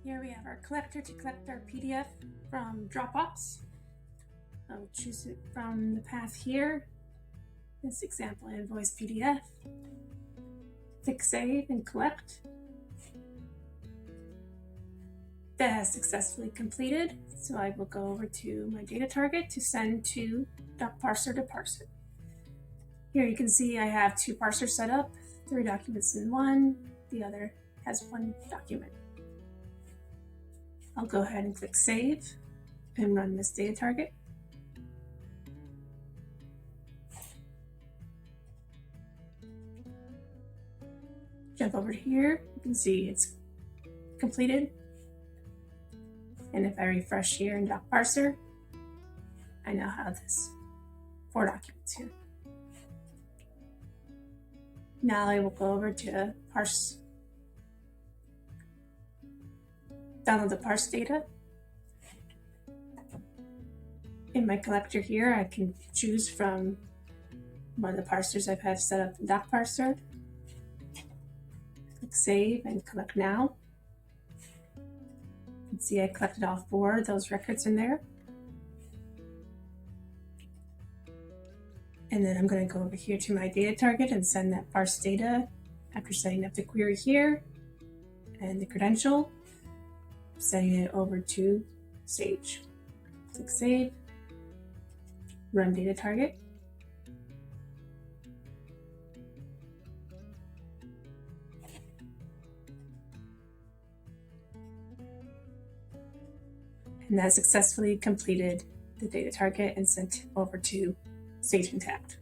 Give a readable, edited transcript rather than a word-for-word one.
Here we have our collector to collect our PDF from DropBox. I'll choose it from the path here, this example invoice PDF. Click Save and Collect. That has successfully completed, so I will go over to my data target to send to Docparser to parse it. Here you can see I have 2 parsers set up, 3 documents in one, the other has 1 document. I'll go ahead and click Save and run this data target. Jump over here, you can see it's completed. And if I refresh here in Docparser, I now have this 4 documents here. Now I will go over to parse, download the parse data. In my collector here, I can choose from one of the parsers I've had set up in Docparser. Click Save and Collect Now. You can see I collected all 4 of those records in there. And then I'm going to go over here to my data target and send that parse data after setting up the query here and the credential, sending it over to Sage. Click Save, run data target. And that successfully completed the data target and sent over to Sage Intacct.